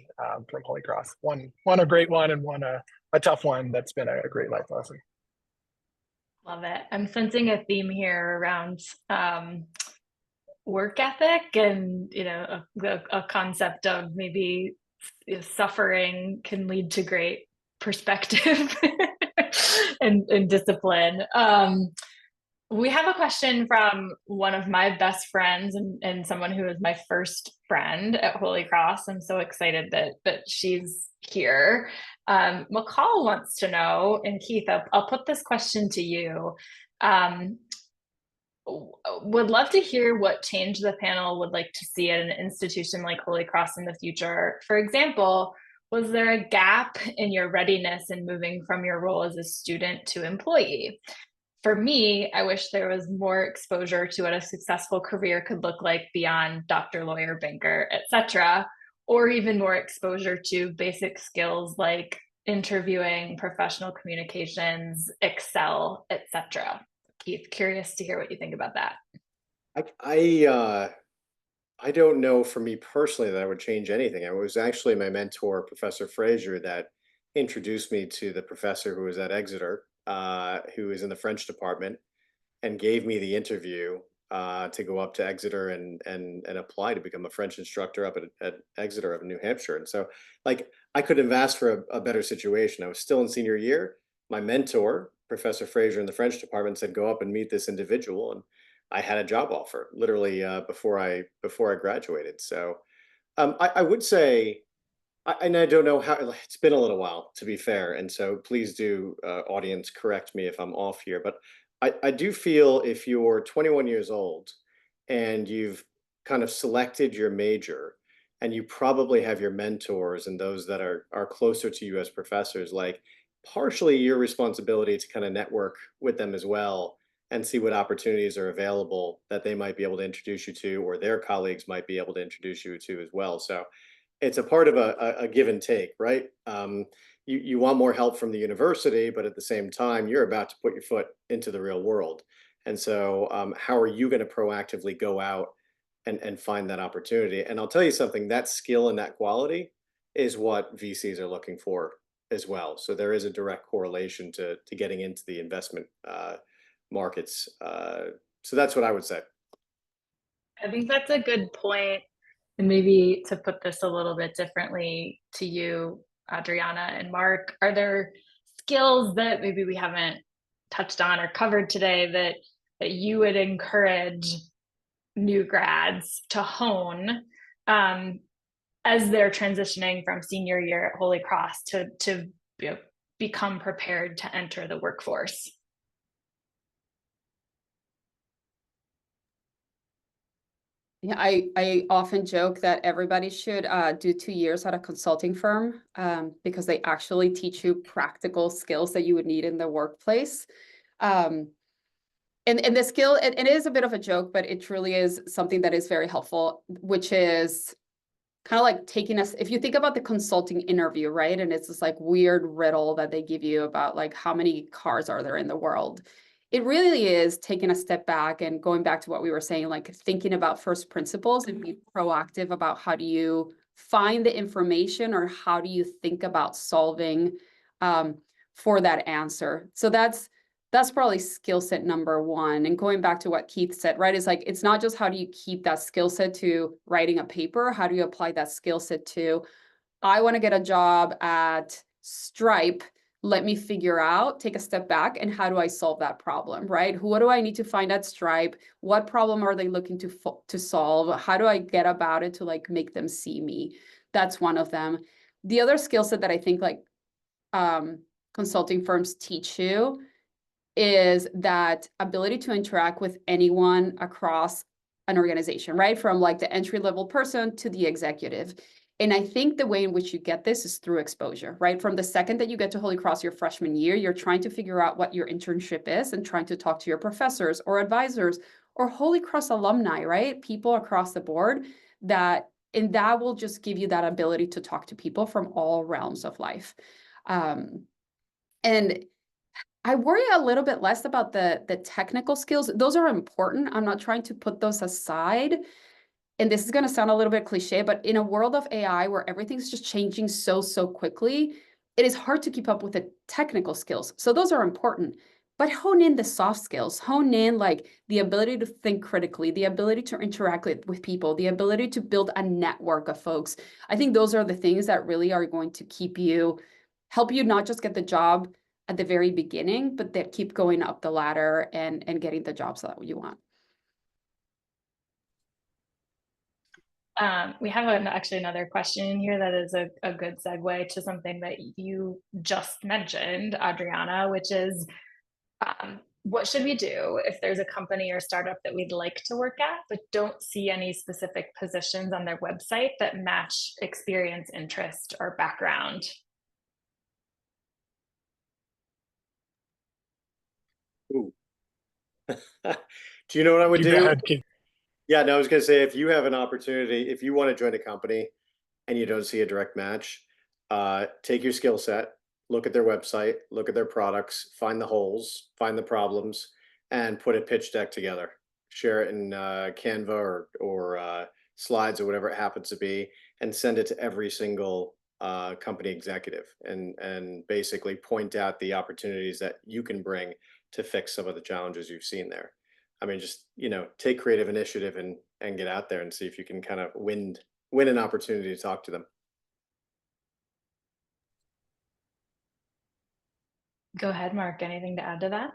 from Holy Cross. One a great one and one a tough one that's been a great life lesson. Love it. I'm sensing a theme here around work ethic and, you know, a concept of maybe suffering can lead to great perspective and discipline. We have a question from one of my best friends and someone who was my first friend at Holy Cross. I'm so excited that she's here. McCall wants to know, and Keith, I'll put this question to you. Would love to hear what change the panel would like to see at an institution like Holy Cross in the future. For example, was there a gap in your readiness in moving from your role as a student to employee? For me, I wish there was more exposure to what a successful career could look like beyond doctor, lawyer, banker, etc., or even more exposure to basic skills like interviewing, professional communications, Excel, etc. Keith, curious to hear what you think about that. I don't know for me personally that I would change anything. It was actually my mentor, Professor Frazier, that introduced me to the professor who was at Exeter, who was in the French department, and gave me the interview to go up to Exeter and apply to become a French instructor up at Exeter up in New Hampshire. And so, like, I couldn't have asked for a better situation. I was still in senior year. My mentor, Professor Frazier in the French department, said, "Go up and meet this individual," and I had a job offer literally before I graduated. So I would say, and I don't know how, it's been a little while to be fair, and so please do, audience, correct me if I'm off here, but I do feel if you're 21 years old and you've kind of selected your major and you probably have your mentors and those that are closer to you as professors, like partially your responsibility to kind of network with them as well and see what opportunities are available that they might be able to introduce you to, or their colleagues might be able to introduce you to as well. So it's a part of a give and take, right? You want more help from the university, but at the same time, you're about to put your foot into the real world. And so how are you going to proactively go out and find that opportunity? And I'll tell you something, that skill and that quality is what VCs are looking for as well. So there is a direct correlation to getting into the investment markets. So that's what I would say. I think that's a good point. And maybe to put this a little bit differently to you, Adriana and Mark, are there skills that maybe we haven't touched on or covered today that you would encourage new grads to hone as they're transitioning from senior year at Holy Cross to you know, become prepared to enter the workforce? Yeah, I often joke that everybody should do 2 years at a consulting firm because they actually teach you practical skills that you would need in the workplace. And the skill, it is a bit of a joke, but it truly is something that is very helpful, which is kind of like taking us, if you think about the consulting interview, right? And it's this like weird riddle that they give you about like how many cars are there in the world. It really is taking a step back and going back to what we were saying, like thinking about first principles and be proactive about how do you find the information or how do you think about solving for that answer. So that's probably skill set number one. And going back to what Keith said, right, is like, it's not just how do you keep that skill set to writing a paper, how do you apply that skill set to, I want to get a job at Stripe, let me figure out, take a step back, and how do I solve that problem, right? What do I need to find at Stripe? What problem are they looking to solve? How do I get about it to like make them see me? That's one of them. The other skill set that I think like consulting firms teach you is that ability to interact with anyone across an organization, right? From like the entry-level person to the executive. And I think the way in which you get this is through exposure, right? From the second that you get to Holy Cross your freshman year, you're trying to figure out what your internship is and trying to talk to your professors or advisors or Holy Cross alumni, right? People across the board that And that will just give you that ability to talk to people from all realms of life. And I worry a little bit less about the technical skills. Those are important. I'm not trying to put those aside. And this is going to sound a little bit cliche, but in a world of AI where everything's just changing so quickly, it is hard to keep up with the technical skills. So those are important, but hone in the soft skills, hone in like the ability to think critically, the ability to interact with people, the ability to build a network of folks. I think those are the things that really are going to help you not just get the job at the very beginning, but that keep going up the ladder and getting the jobs that you want. We have actually another question here that is a good segue to something that you just mentioned, Adriana, which is what should we do if there's a company or startup that we'd like to work at, but don't see any specific positions on their website that match experience, interest, or background? Ooh. Do you know what I would Go do? ahead, Keith. Yeah, no, I was gonna say, if you have an opportunity, if you want to join a company and you don't see a direct match, take your skill set, look at their website, look at their products, find the holes, find the problems, and put a pitch deck together. Share it in Canva or slides or whatever it happens to be, and send it to every single company executive, and basically point out the opportunities that you can bring to fix some of the challenges you've seen there. I mean, just, take creative initiative and get out there and see if you can kind of win an opportunity to talk to them. Go ahead, Mark. Anything to add to that?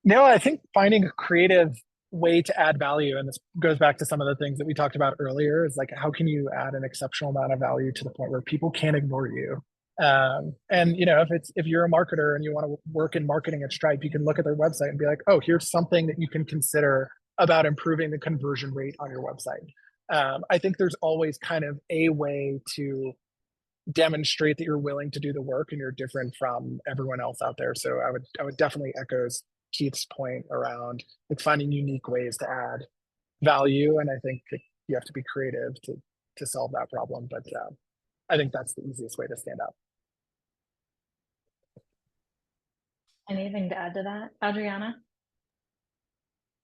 No, I think finding a creative way to add value, and this goes back to some of the things that we talked about earlier, is like, how can you add an exceptional amount of value to the point where people can't ignore you? And if you're a marketer and you want to work in marketing at Stripe, you can look at their website and be like, oh, here's something that you can consider about improving the conversion rate on your website. I think there's always kind of a way to demonstrate that you're willing to do the work and you're different from everyone else out there. So I would definitely echo Keith's point around like finding unique ways to add value. And I think you have to be creative to solve that problem. But I think that's the easiest way to stand out. Anything to add to that, Adriana?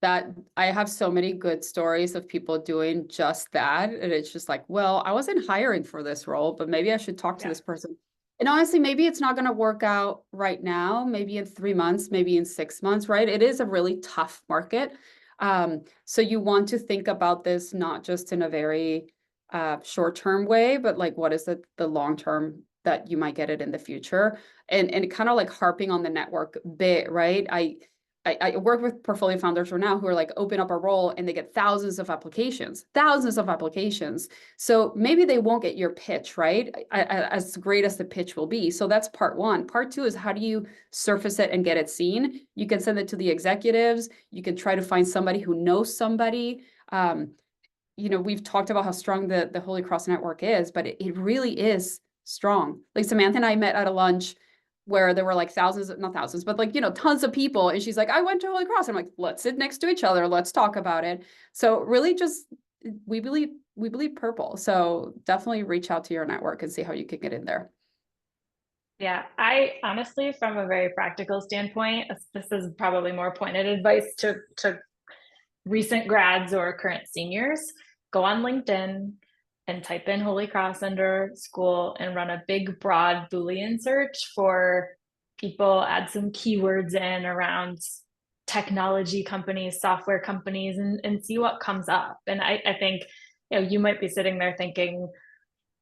That I have so many good stories of people doing just that. And it's just like, well, I wasn't hiring for this role, but maybe I should talk to this person. And honestly, maybe it's not going to work out right now, maybe in 3 months, maybe in 6 months, right? It is a really tough market. So you want to think about this not just in a very short-term way, but like, what is the long-term that you might get it in the future? And kind of like harping on the network bit, right? I work with portfolio founders right now who are like, open up a role and they get thousands of applications. So maybe they won't get your pitch, right? As great as the pitch will be. So that's part one. Part two is, how do you surface it and get it seen? You can send it to the executives. You can try to find somebody who knows somebody. We've talked about how strong the Holy Cross network is, but it really is strong. Like Samantha and I met at a lunch where there were like not thousands, but like, tons of people. And she's like, I went to Holy Cross. I'm like, let's sit next to each other. Let's talk about it. So really just, we believe purple. So definitely reach out to your network and see how you can get in there. Yeah, I honestly, from a very practical standpoint, this is probably more pointed advice to recent grads or current seniors. Go on LinkedIn and type in Holy Cross under school and run a big, broad Boolean search for people, add some keywords in around technology companies, software companies, and see what comes up. And I think, you might be sitting there thinking,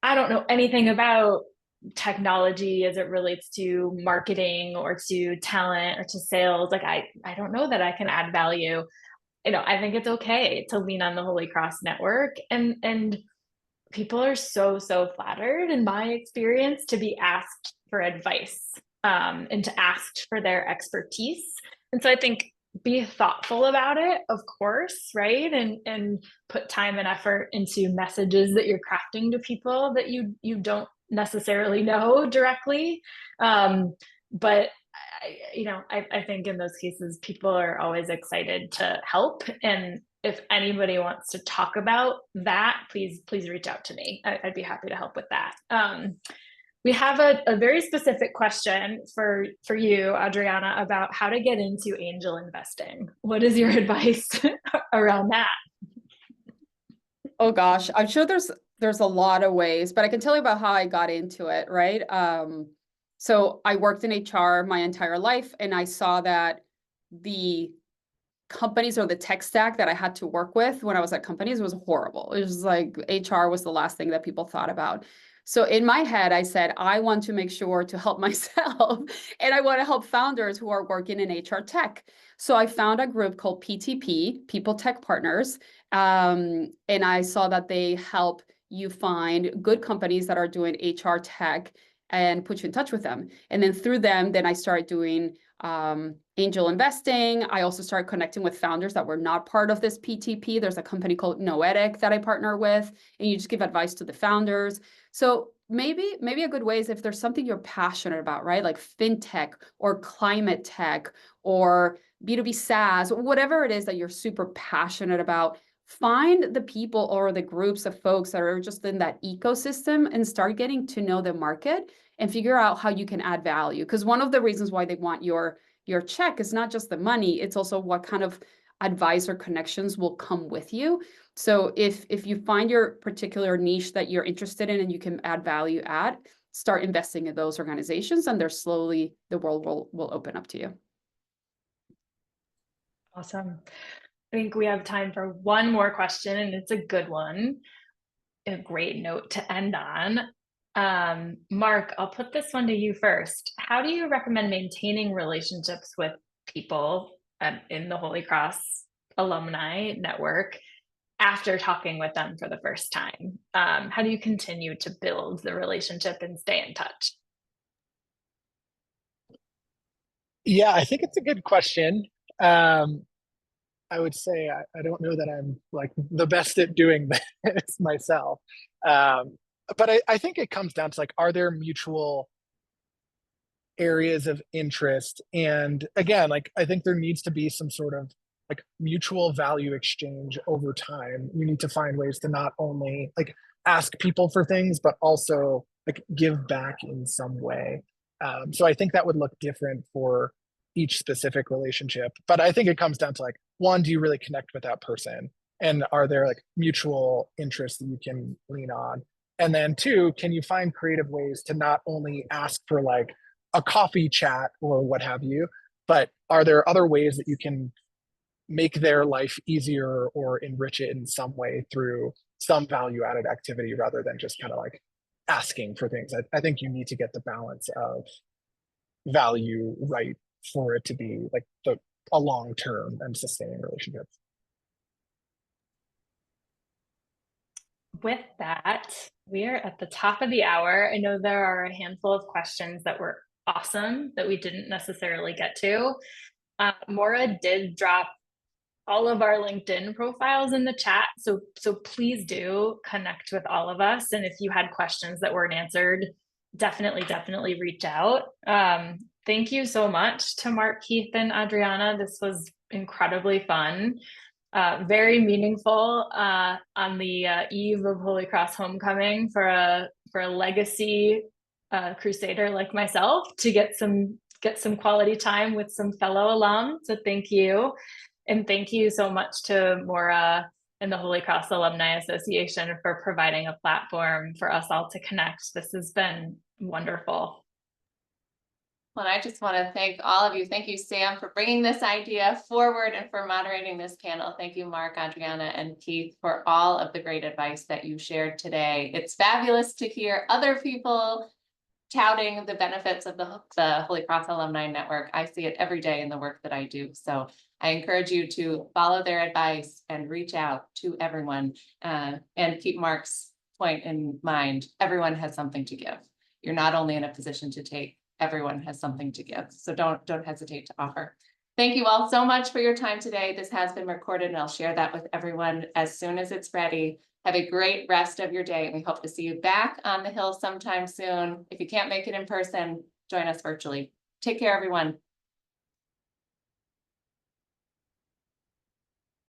I don't know anything about technology as it relates to marketing or to talent or to sales. Like, I don't know that I can add value. I think it's okay to lean on the Holy Cross network, and people are so flattered, in my experience, to be asked for advice and to ask for their expertise. And so I think, be thoughtful about it, of course, right? And put time and effort into messages that you're crafting to people that you don't necessarily know directly. But I think in those cases, people are always excited to help, and if anybody wants to talk about that, please reach out to me. I'd be happy to help with that. We have a very specific question for you, Adriana, about how to get into angel investing. What is your advice around that? Oh gosh, I'm sure there's a lot of ways, but I can tell you about how I got into it, right? So I worked in HR my entire life, and I saw that the companies or the tech stack that I had to work with when I was at companies was horrible. It was like HR was the last thing that people thought about. So in my head, I said, I want to make sure to help myself and I want to help founders who are working in HR tech. So I found a group called PTP, People Tech Partners. And I saw that they help you find good companies that are doing HR tech and put you in touch with them. And then through them, then I started doing angel investing. I also started connecting with founders that were not part of this PTP. There's a company called Noetic that I partner with, and you just give advice to the founders. So maybe a good way is if there's something you're passionate about, right? Like fintech or climate tech or B2B SaaS, whatever it is that you're super passionate about, find the people or the groups of folks that are just in that ecosystem and start getting to know the market and figure out how you can add value. Because one of the reasons why they want your check is not just the money, it's also what kind of advice or connections will come with you. So if you find your particular niche that you're interested in and you can add value at, start investing in those organizations, and they're slowly, the world will open up to you. Awesome. I think we have time for one more question, and it's a good one. A great note to end on. Mark, I'll put this one to you first. How do you recommend maintaining relationships with people in the Holy Cross alumni network after talking with them for the first time? How do you continue to build the relationship and stay in touch? Yeah, I think it's a good question. I would say I don't know that I'm like the best at doing this myself. But I think it comes down to like, are there mutual areas of interest? And again, like I think there needs to be some sort of like mutual value exchange over time. You need to find ways to not only like ask people for things, but also like give back in some way. So I think that would look different for each specific relationship. But I think it comes down to like, one, do you really connect with that person? And are there like mutual interests that you can lean on? And then two, can you find creative ways to not only ask for like a coffee chat or what have you, but are there other ways that you can make their life easier or enrich it in some way through some value added activity rather than just kind of like asking for things? I think you need to get the balance of value right for it to be like a long-term and sustaining relationship. With that, we are at the top of the hour. I know there are a handful of questions that were awesome that we didn't necessarily get to. Maura did drop all of our LinkedIn profiles in the chat. So please do connect with all of us. And if you had questions that weren't answered, definitely reach out. Thank you so much to Mark, Keith, and Adriana. This was incredibly fun. Very meaningful on the eve of Holy Cross Homecoming for a legacy crusader like myself to get some quality time with some fellow alums. So thank you. And thank you so much to Maura and the Holy Cross Alumni Association for providing a platform for us all to connect. This has been wonderful. Well, I just want to thank all of you. Thank you, Sam, for bringing this idea forward and for moderating this panel. Thank you, Mark, Adriana, and Keith, for all of the great advice that you shared today. It's fabulous to hear other people touting the benefits of the Holy Cross Alumni Network. I see it every day in the work that I do. So I encourage you to follow their advice and reach out to everyone and keep Mark's point in mind. Everyone has something to give. You're not only in a position to take, everyone has something to give. So don't hesitate to offer. Thank you all so much for your time today. This has been recorded and I'll share that with everyone as soon as it's ready. Have a great rest of your day and we hope to see you back on the Hill sometime soon. If you can't make it in person, join us virtually. Take care, everyone.